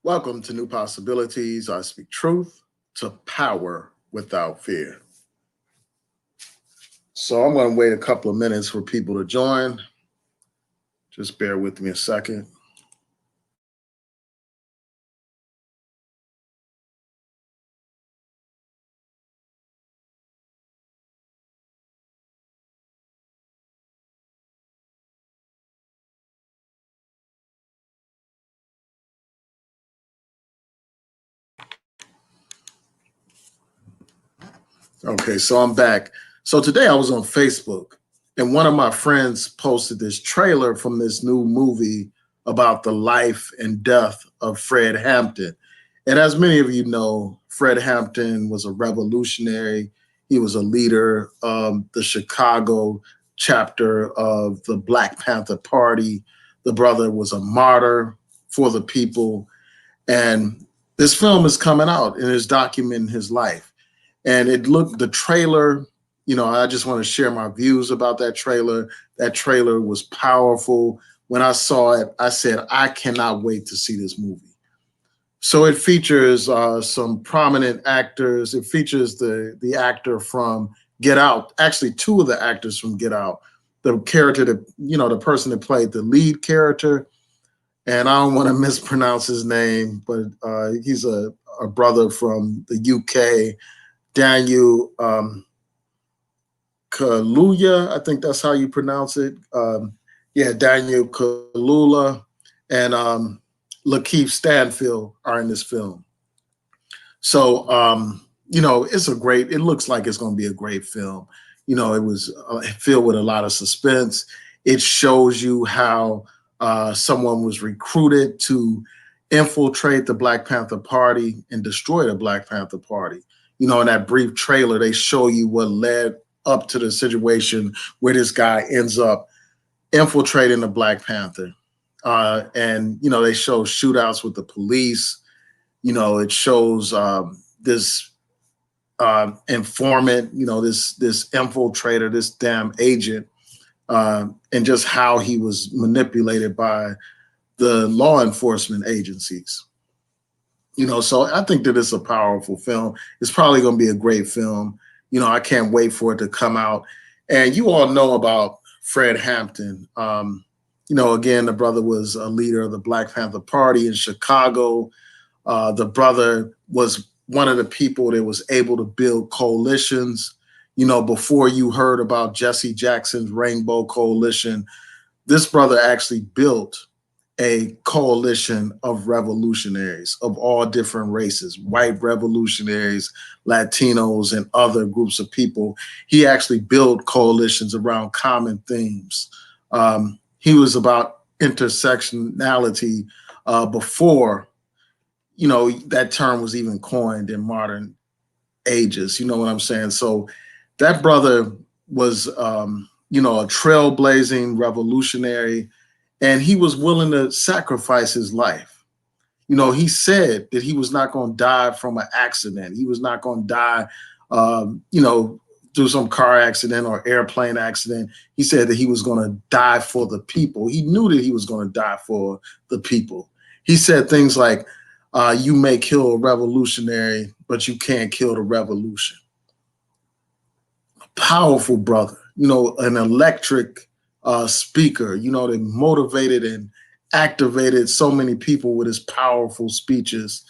Welcome to New Possibilities. I speak truth to power without fear. So I'm going to wait a couple of minutes for people to join. Just bear with me a second. Okay, so I'm back. So today I was on Facebook and one of my friends posted this trailer from this new movie about the life and death of Fred Hampton. And as many of you know, Fred Hampton was a revolutionary. He was a leader of the Chicago chapter of the Black Panther Party. The brother was a martyr for the people. And this film is coming out and is documenting his life. And it looked, the trailer, I just want to share my views about that trailer. That trailer was powerful. When I saw it, I said, I cannot wait to see this movie. So it features some prominent actors. It features the actor from Get Out, actually two of the actors from Get Out. The character that, the person that played the lead character, and I don't want to mispronounce his name, but he's a brother from the UK, Daniel Kaluuya, I think that's how you pronounce it. Yeah, Daniel Kaluuya and Lakeith Stanfield are in this film. So, it looks like it's going to be a great film. It was filled with a lot of suspense. It shows you how someone was recruited to infiltrate the Black Panther Party and destroy the Black Panther Party. In that brief trailer, they show you what led up to the situation where this guy ends up infiltrating the Black Panther. They show shootouts with the police. It shows this informant, this infiltrator, this damn agent, and just how he was manipulated by the law enforcement agencies. So I think that it's a powerful film. It's probably going to be a great film. I can't wait for it to come out. And you all know about Fred Hampton. Again, the brother was a leader of the Black Panther Party in Chicago. The brother was one of the people that was able to build coalitions. Before you heard about Jesse Jackson's Rainbow Coalition, this brother actually built a coalition of revolutionaries of all different races, white revolutionaries, Latinos, and other groups of people. He actually built coalitions around common themes. He was about intersectionality before, that term was even coined in modern ages. You know what I'm saying? So that brother was, a trailblazing revolutionary, and he was willing to sacrifice his life. He said that he was not going to die from an accident. He was not going to die, through some car accident or airplane accident. He said that he was going to die for the people. He knew that he was going to die for the people. He said things like, you may kill a revolutionary, but you can't kill the revolution. A powerful brother, an electric speaker, that motivated and activated so many people with his powerful speeches,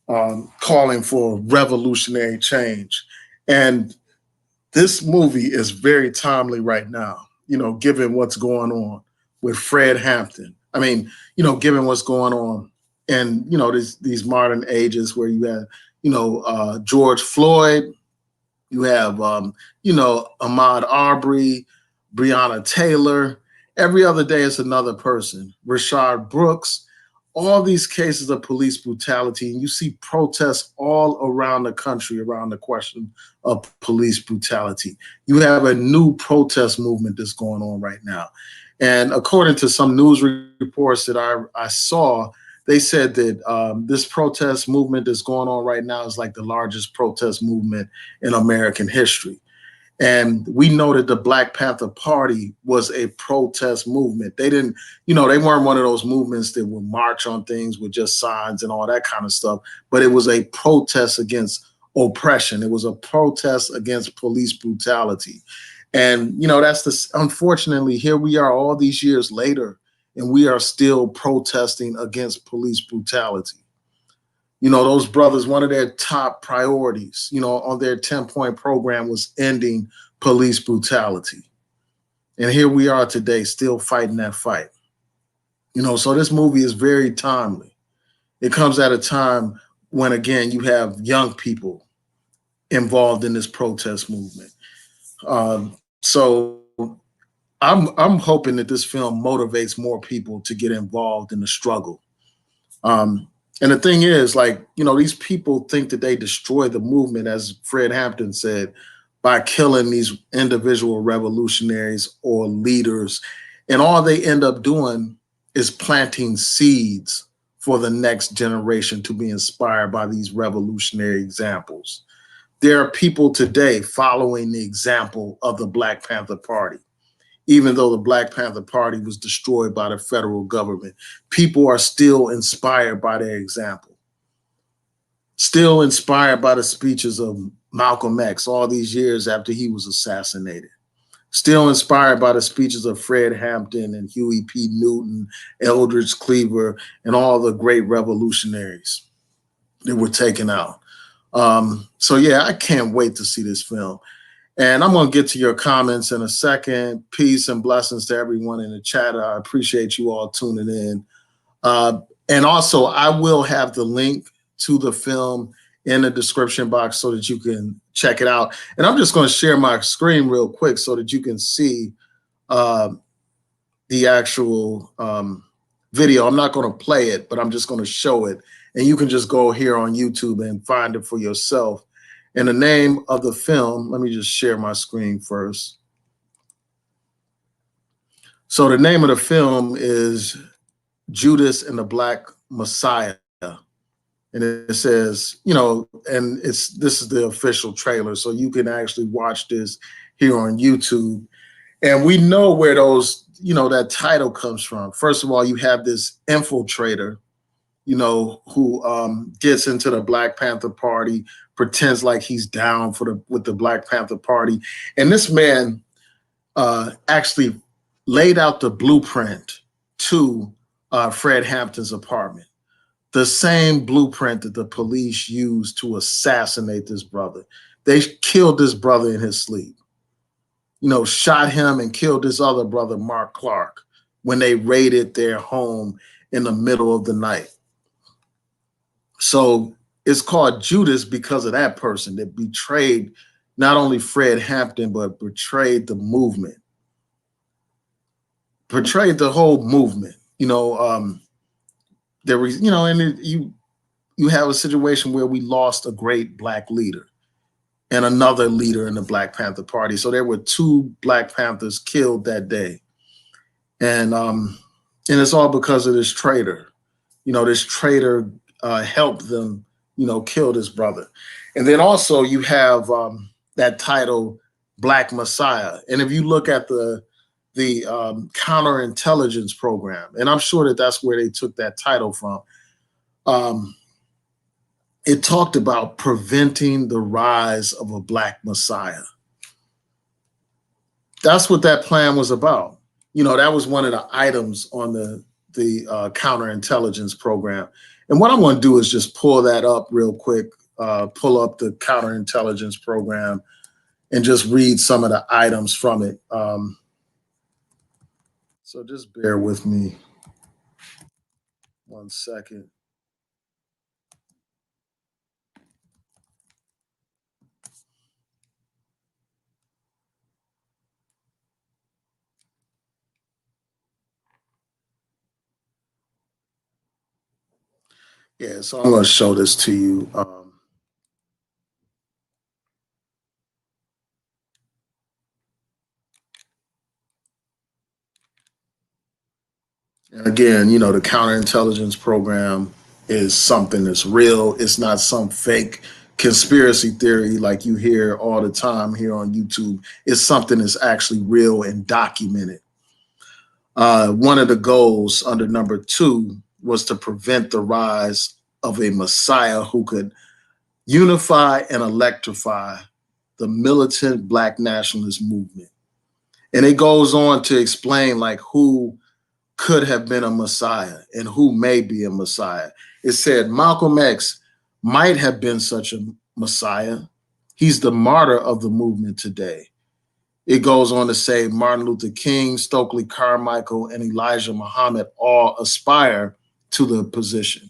calling for revolutionary change. And this movie is very timely right now, given what's going on with Fred Hampton. I mean, given what's going on and, these modern ages where you have, George Floyd, you have, Ahmaud Arbery, Breonna Taylor. Every other day it's another person. Rashard Brooks. All these cases of police brutality, and you see protests all around the country around the question of police brutality. You have a new protest movement that's going on right now. And according to some news reports that I saw, they said that this protest movement that's going on right now is like the largest protest movement in American history. And we know that the Black Panther Party was a protest movement. They didn't, they weren't one of those movements that would march on things with just signs and all that kind of stuff, but it was a protest against oppression. It was a protest against police brutality. And, that's unfortunately, here we are all these years later, and we are still protesting against police brutality. Those brothers, one of their top priorities, on their 10-point program was ending police brutality. And here we are today, still fighting that fight. So this movie is very timely. It comes at a time when, again, you have young people involved in this protest movement. So I'm hoping that this film motivates more people to get involved in the struggle. And the thing is, these people think that they destroy the movement, as Fred Hampton said, by killing these individual revolutionaries or leaders. And all they end up doing is planting seeds for the next generation to be inspired by these revolutionary examples. There are people today following the example of the Black Panther Party. Even though the Black Panther Party was destroyed by the federal government, people are still inspired by their example, still inspired by the speeches of Malcolm X all these years after he was assassinated, still inspired by the speeches of Fred Hampton and Huey P. Newton, Eldridge Cleaver, and all the great revolutionaries that were taken out. So yeah, I can't wait to see this film. And I'm going to get to your comments in a second. Peace and blessings to everyone in the chat. I appreciate you all tuning in. And also, I will have the link to the film in the description box so that you can check it out. And I'm just going to share my screen real quick so that you can see the actual video. I'm not going to play it, but I'm just going to show it. And you can just go here on YouTube and find it for yourself. And the name of the film, let me just share my screen first. So the name of the film is Judas and the Black Messiah. And it says, and this is the official trailer. So you can actually watch this here on YouTube. And we know where that title comes from. First of all, you have this infiltrator, who gets into the Black Panther Party, pretends like he's down with the Black Panther Party. And this man actually laid out the blueprint to Fred Hampton's apartment, the same blueprint that the police used to assassinate this brother. They killed this brother in his sleep, shot him and killed his other brother, Mark Clark, when they raided their home in the middle of the night. So it's called Judas because of that person that betrayed not only Fred Hampton, but betrayed the movement, betrayed the whole movement. There was, and you have a situation where we lost a great Black leader and another leader in the Black Panther Party. So there were two Black Panthers killed that day. And it's all because of this traitor. This traitor helped them, kill his brother. And then also you have that title, Black Messiah. And if you look at the counterintelligence program, and I'm sure that that's where they took that title from, it talked about preventing the rise of a Black Messiah. That's what that plan was about. That was one of the items on the counterintelligence program. And what I'm going to do is just pull that up real quick, pull up the counterintelligence program and just read some of the items from it. So just bear with me 1 second. Yeah, so I'm going to show this to you. And again, the counterintelligence program is something that's real. It's not some fake conspiracy theory like you hear all the time here on YouTube. It's something that's actually real and documented. One of the goals under number 2 was to prevent the rise of a Messiah who could unify and electrify the militant Black nationalist movement. And it goes on to explain like who could have been a Messiah and who may be a Messiah. It said Malcolm X might have been such a Messiah. He's the martyr of the movement today. It goes on to say Martin Luther King, Stokely Carmichael, and Elijah Muhammad all aspire to the position.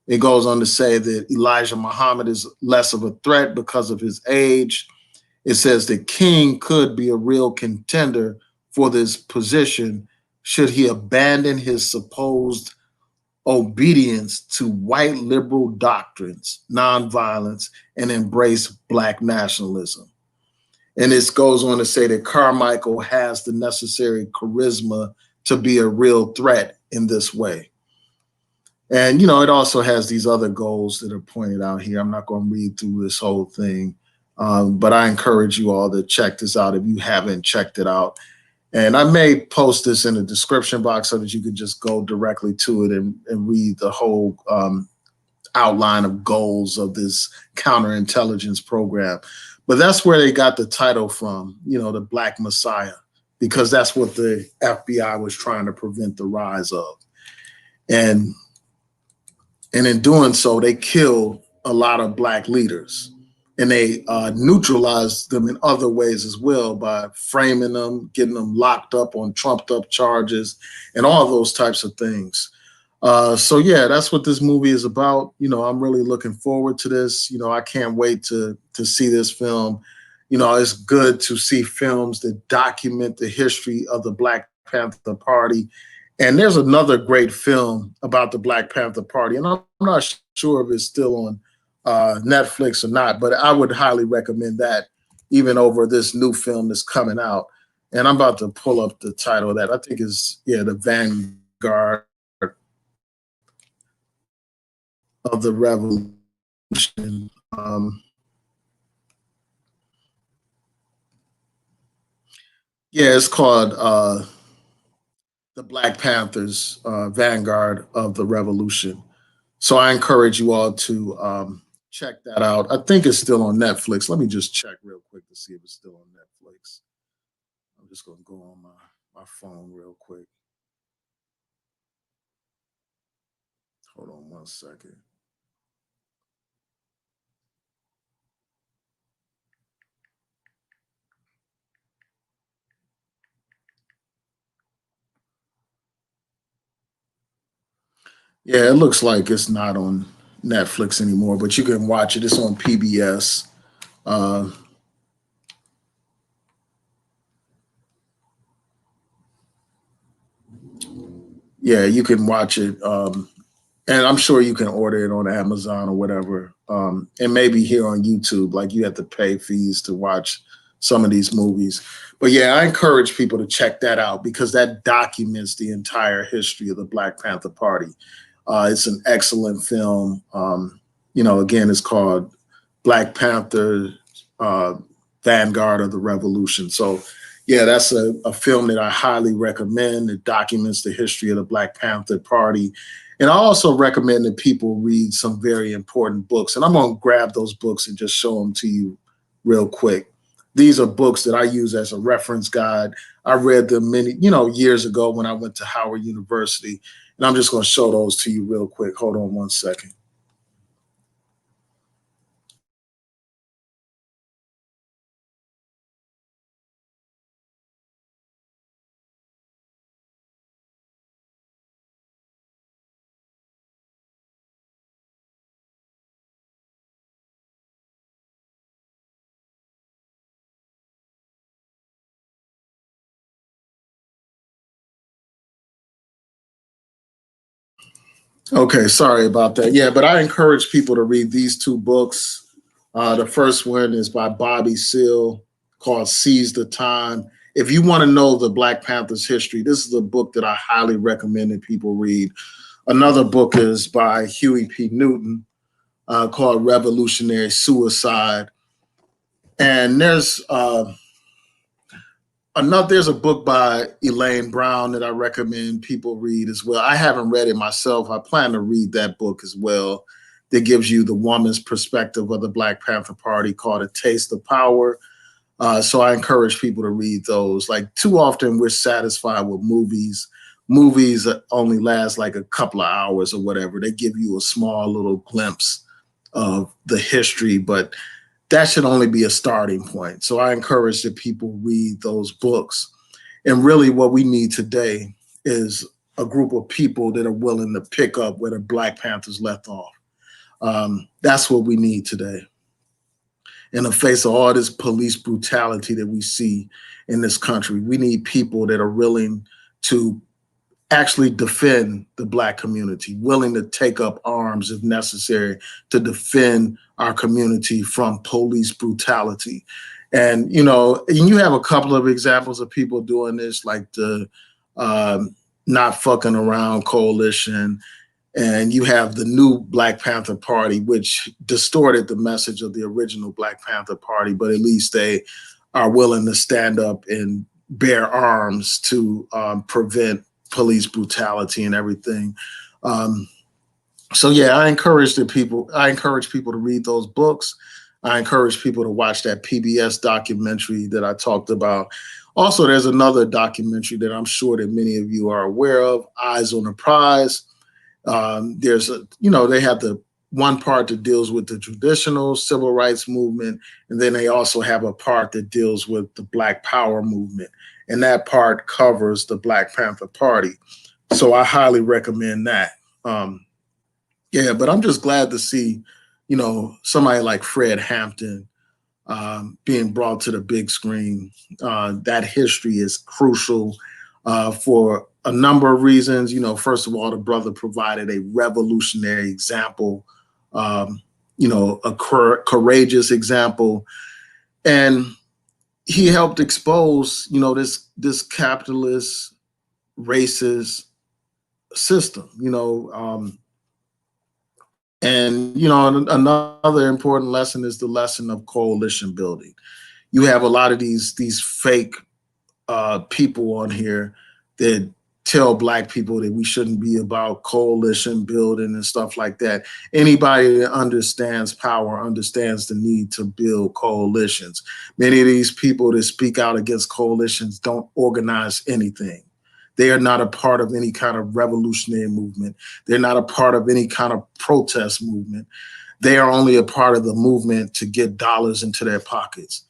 It goes on to say that Elijah Muhammad is less of a threat because of his age. It says that King could be a real contender for this position should he abandon his supposed obedience to white liberal doctrines, nonviolence, and embrace Black nationalism. And this goes on to say that Carmichael has the necessary charisma to be a real threat in this way. And, you know, it also has these other goals that are pointed out here. I'm not going to read through this whole thing, but I encourage you all to check this out if you haven't checked it out. And I may post this in the description box so that you can just go directly to it and read the whole outline of goals of this counterintelligence program. But that's where they got the title from, you know, the Black Messiah, because that's what the FBI was trying to prevent the rise of. And in doing so, they killed a lot of Black leaders. And they neutralized them in other ways as well by framing them, getting them locked up on trumped up charges, and all those types of things. So yeah, that's what this movie is about. You know, I'm really looking forward to this. You know, I can't wait to see this film. You know, it's good to see films that document the history of the Black Panther Party. And there's another great film about the Black Panther Party, and I'm not sure if it's still on Netflix or not, but I would highly recommend that even over this new film that's coming out. And I'm about to pull up the title of that. I think it's, yeah, The Vanguard of the Revolution. Yeah, it's called The Black Panthers, Vanguard of the Revolution. So I encourage you all to check that out. I think it's still on Netflix. Let me just check real quick to see if it's still on Netflix. I'm just going to go on my phone real quick. Hold on one second. Yeah, it looks like it's not on Netflix anymore, but you can watch it. It's on PBS. Uh, yeah, you can watch it. And I'm sure you can order it on Amazon or whatever. And maybe here on YouTube, like you have to pay fees to watch some of these movies. But yeah, I encourage people to check that out because that documents the entire history of the Black Panther Party. It's an excellent film. You know, again, it's called Black Panther, Vanguard of the Revolution. So yeah, that's a film that I highly recommend. It documents the history of the Black Panther Party. And I also recommend that people read some very important books. And I'm going to grab those books and just show them to you real quick. These are books that I use as a reference guide. I read them many, you know, years ago when I went to Howard University. And I'm just going to show those to you real quick. Hold on one second. Okay, sorry about that. Yeah, but I encourage people to read these two books. The first one is by Bobby Seale called Seize the Time. If you want to know the Black Panthers history, this is a book that I highly recommend that people read. Another book is by Huey P. Newton, called Revolutionary Suicide. And there's a book by Elaine Brown that I recommend people read as well. I haven't read it myself. I plan to read that book as well. That gives you the woman's perspective of the Black Panther Party, called A Taste of Power. So I encourage people to read those. Like, too often we're satisfied with movies. Movies that only last like a couple of hours or whatever. They give you a small little glimpse of the history, but that should only be a starting point. So I encourage that people read those books. And really what we need today is a group of people that are willing to pick up where the Black Panthers left off. That's what we need today. In the face of all this police brutality that we see in this country, we need people that are willing to actually defend the Black community, willing to take up arms if necessary to defend our community from police brutality. And, you have a couple of examples of people doing this, like the Not Fucking Around Coalition. And you have the new Black Panther Party, which distorted the message of the original Black Panther Party, but at least they are willing to stand up and bear arms to prevent police brutality and everything. So yeah, I encourage people to read those books. I encourage people to watch that PBS documentary that I talked about. Also, there's another documentary that I'm sure that many of you are aware of, Eyes on the Prize. They have the one part that deals with the traditional civil rights movement, and then they also have a part that deals with the Black Power movement, and that part covers the Black Panther Party. So I highly recommend that. But I'm just glad to see, somebody like Fred Hampton being brought to the big screen. That history is crucial for a number of reasons. First of all, the brother provided a revolutionary example, a courageous example, and he helped expose, this capitalist, racist system. Another important lesson is the lesson of coalition building. You have a lot of these fake people on here that tell Black people that we shouldn't be about coalition building and stuff like that. Anybody that understands power understands the need to build coalitions. Many of these people that speak out against coalitions don't organize anything. They are not a part of any kind of revolutionary movement. They're not a part of any kind of protest movement. They are only a part of the movement to get dollars into their pockets.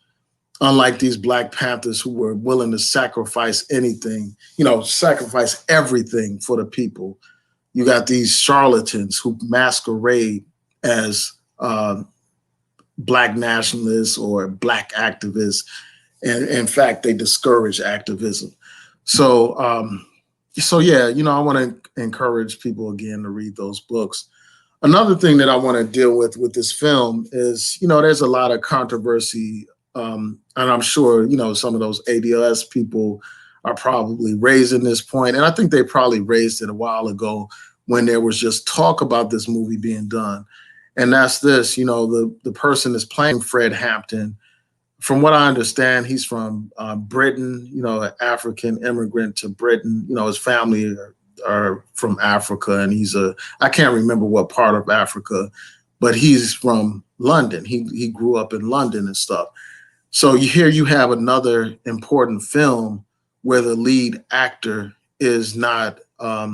Unlike these Black Panthers who were willing to sacrifice anything, sacrifice everything for the people. You got these charlatans who masquerade as Black nationalists or Black activists. And in fact, they discourage activism. So yeah, I want to encourage people again to read those books. Another thing that I want to deal with this film is, there's a lot of controversy. And I'm sure, some of those ADLS people are probably raising this point. And I think they probably raised it a while ago when there was just talk about this movie being done. And that's this, the person that's playing Fred Hampton, from what I understand, he's from Britain, an African immigrant to Britain. His family are from Africa, and I can't remember what part of Africa, but he's from London. He grew up in London and stuff. So here you have another important film where the lead actor is not, a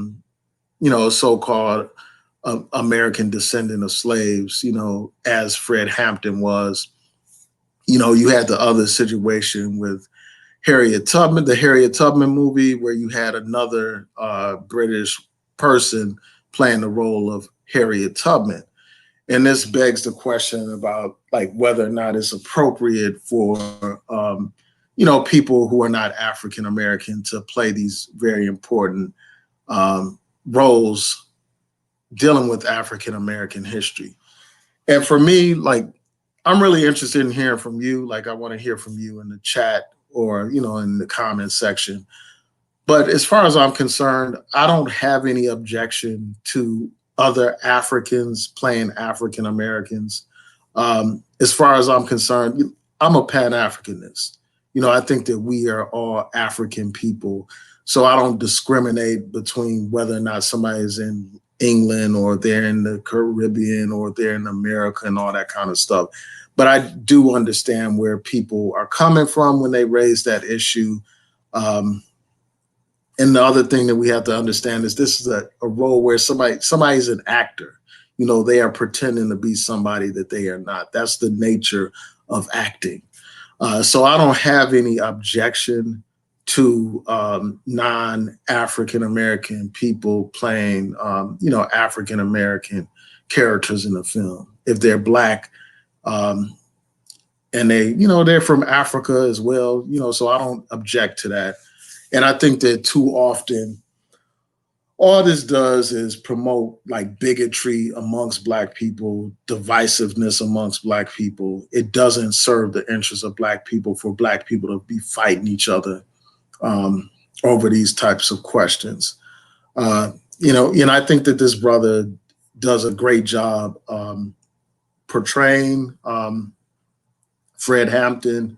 so-called American descendant of slaves, as Fred Hampton was. You had the other situation with Harriet Tubman, the Harriet Tubman movie, where you had another British person playing the role of Harriet Tubman. And this begs the question about whether or not it's appropriate for, people who are not African American to play these very important roles dealing with African American history. And for me, I'm really interested in hearing from you. I want to hear from you in the chat or, in the comment section. But as far as I'm concerned, I don't have any objection to other Africans playing African Americans. As far as I'm concerned, I'm a Pan-Africanist. I think that we are all African people. So I don't discriminate between whether or not somebody is in England or they're in the Caribbean or they're in America and all that kind of stuff. But I do understand where people are coming from when they raise that issue. Um, and the other thing that we have to understand is this is a role where somebody's an actor. They are pretending to be somebody that they are not. That's the nature of acting. So I don't have any objection to non-African American people playing, African American characters in the film. If they're Black, and they're from Africa as well, so I don't object to that. And I think that too often, all this does is promote like bigotry amongst Black people, divisiveness amongst Black people. It doesn't serve the interests of Black people for Black people to be fighting each other over these types of questions. And I think that this brother does a great job portraying Fred Hampton.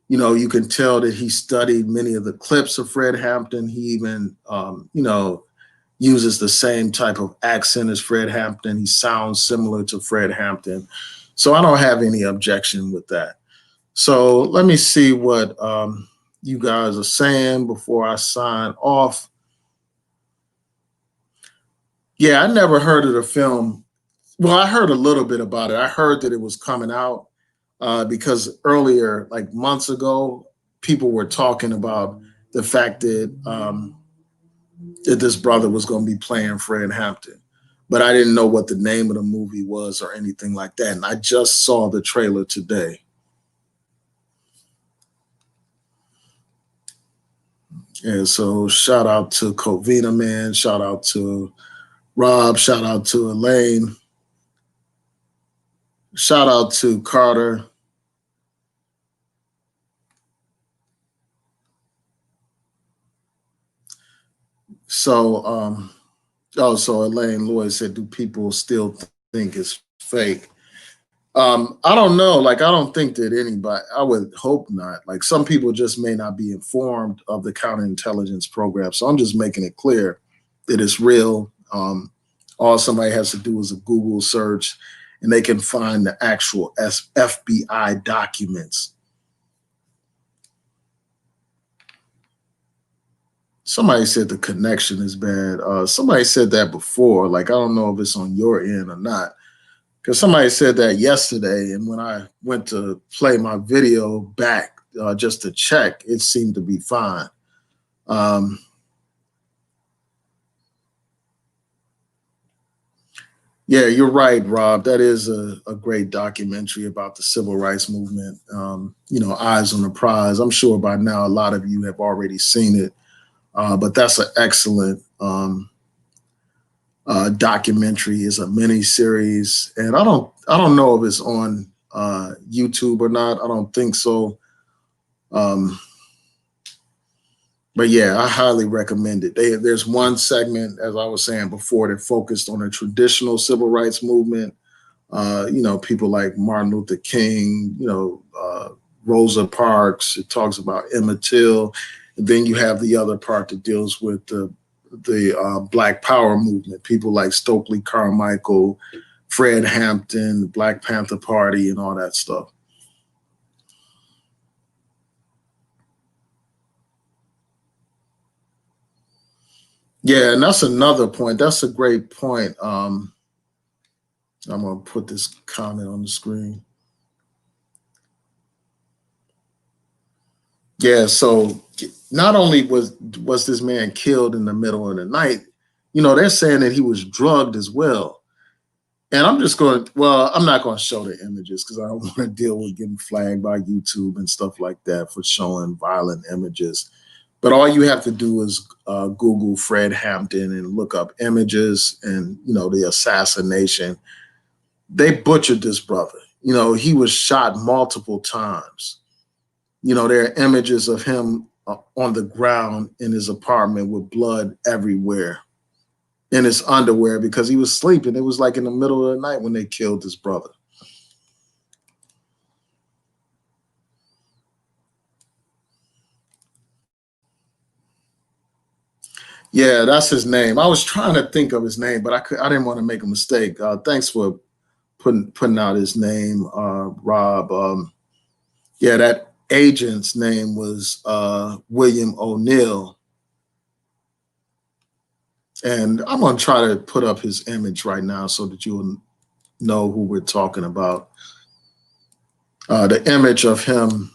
You can tell that he studied many of the clips of Fred Hampton. He even, uses the same type of accent as Fred Hampton. He sounds similar to Fred Hampton. So I don't have any objection with that. So let me see what you guys are saying before I sign off. Yeah, I never heard of the film. Well, I heard a little bit about it. I heard that it was coming out because earlier, like months ago, people were talking about the fact that that this brother was going to be playing Fred Hampton. But I didn't know what the name of the movie was or anything like that. And I just saw the trailer today. And so shout out to Covina, man. Shout out to Rob. Shout out to Elaine. Shout out to Carter. So, so Elaine Lloyd said, do people still think it's fake? I don't know. Like, I don't think that anybody, I would hope not. Like, some people just may not be informed of the counterintelligence program. So I'm just making it clear that it's real. All somebody has to do is a Google search and they can find the actual FBI documents. Somebody said the connection is bad. Somebody said that before. Like, I don't know if it's on your end or not. Because somebody said that yesterday, and when I went to play my video back just to check, it seemed to be fine. Yeah, you're right, Rob. That is a great documentary about the civil rights movement. Eyes on the Prize. I'm sure by now a lot of you have already seen it, but that's an excellent documentary. Is a mini series, and I don't know if it's on YouTube or not. I don't think so. But yeah, I highly recommend it. There's one segment, as I was saying before, that focused on the traditional civil rights movement. People like Martin Luther King, Rosa Parks. It talks about Emmett Till. And then you have the other part that deals with the Black Power movement, people like Stokely Carmichael, Fred Hampton, the Black Panther Party, and all that stuff. Yeah, and that's another point. That's a great point. I'm going to put this comment on the screen. Yeah, so not only was this man killed in the middle of the night, they're saying that he was drugged as well. And I'm not going to show the images because I don't want to deal with getting flagged by YouTube and stuff like that for showing violent images. But all you have to do is Google Fred Hampton and look up images and, the assassination. They butchered this brother. He was shot multiple times. There are images of him on the ground in his apartment with blood everywhere. in his underwear because he was sleeping. It was like in the middle of the night when they killed his brother. Yeah, that's his name. I was trying to think of his name, but I didn't want to make a mistake. Thanks for putting out his name, Rob. Yeah, that agent's name was William O'Neill. And I'm going to try to put up his image right now so that you'll know who we're talking about. The image of him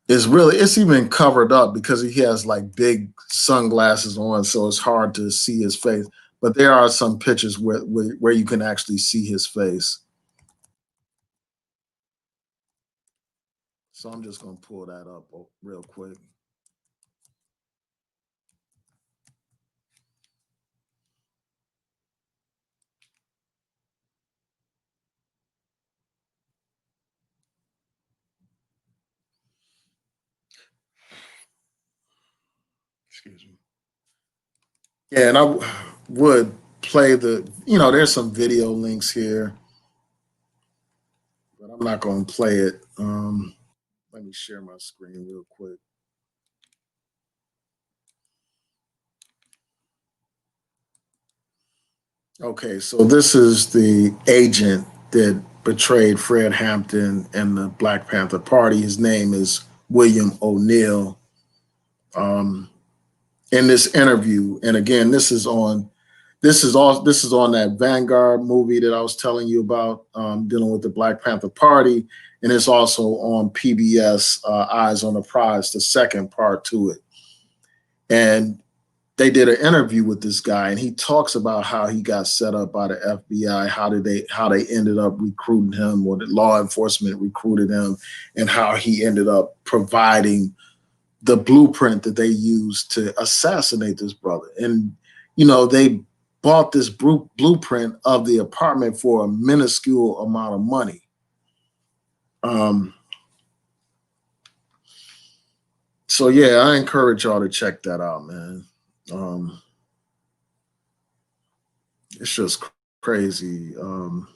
is really, it's even covered up because he has like big sunglasses on, so it's hard to see his face. But there are some pictures where you can actually see his face. So I'm just going to pull that up real quick. Excuse me. Yeah, and I would play there's some video links here, but I'm not going to play it. Let me share my screen real quick. Okay, so this is the agent that betrayed Fred Hampton and the Black Panther Party. His name is William O'Neill. In this interview, and again, this is on that Vanguard movie that I was telling you about, dealing with the Black Panther Party, and it's also on PBS Eyes on the Prize, the second part to it. And they did an interview with this guy, and he talks about how he got set up by the FBI, how they ended up recruiting him, or the law enforcement recruited him, and how he ended up providing the blueprint that they used to assassinate this brother. And they bought this blueprint of the apartment for a minuscule amount of money. So yeah, I encourage y'all to check that out, man. It's just crazy. So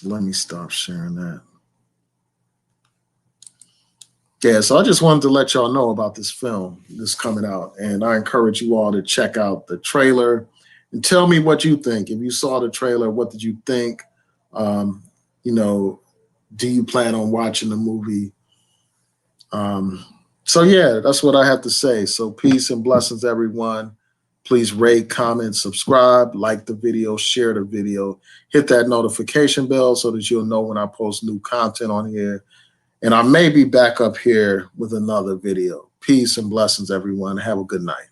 let me stop sharing that. Yeah, so I just wanted to let y'all know about this film that's coming out, and I encourage you all to check out the trailer and tell me what you think. If you saw the trailer, what did you think? Do you plan on watching the movie? So yeah, that's what I have to say. So peace and blessings, everyone. Please rate, comment, subscribe, like the video, share the video, hit that notification bell so that you'll know when I post new content on here. And I may be back up here with another video. Peace and blessings, everyone. Have a good night.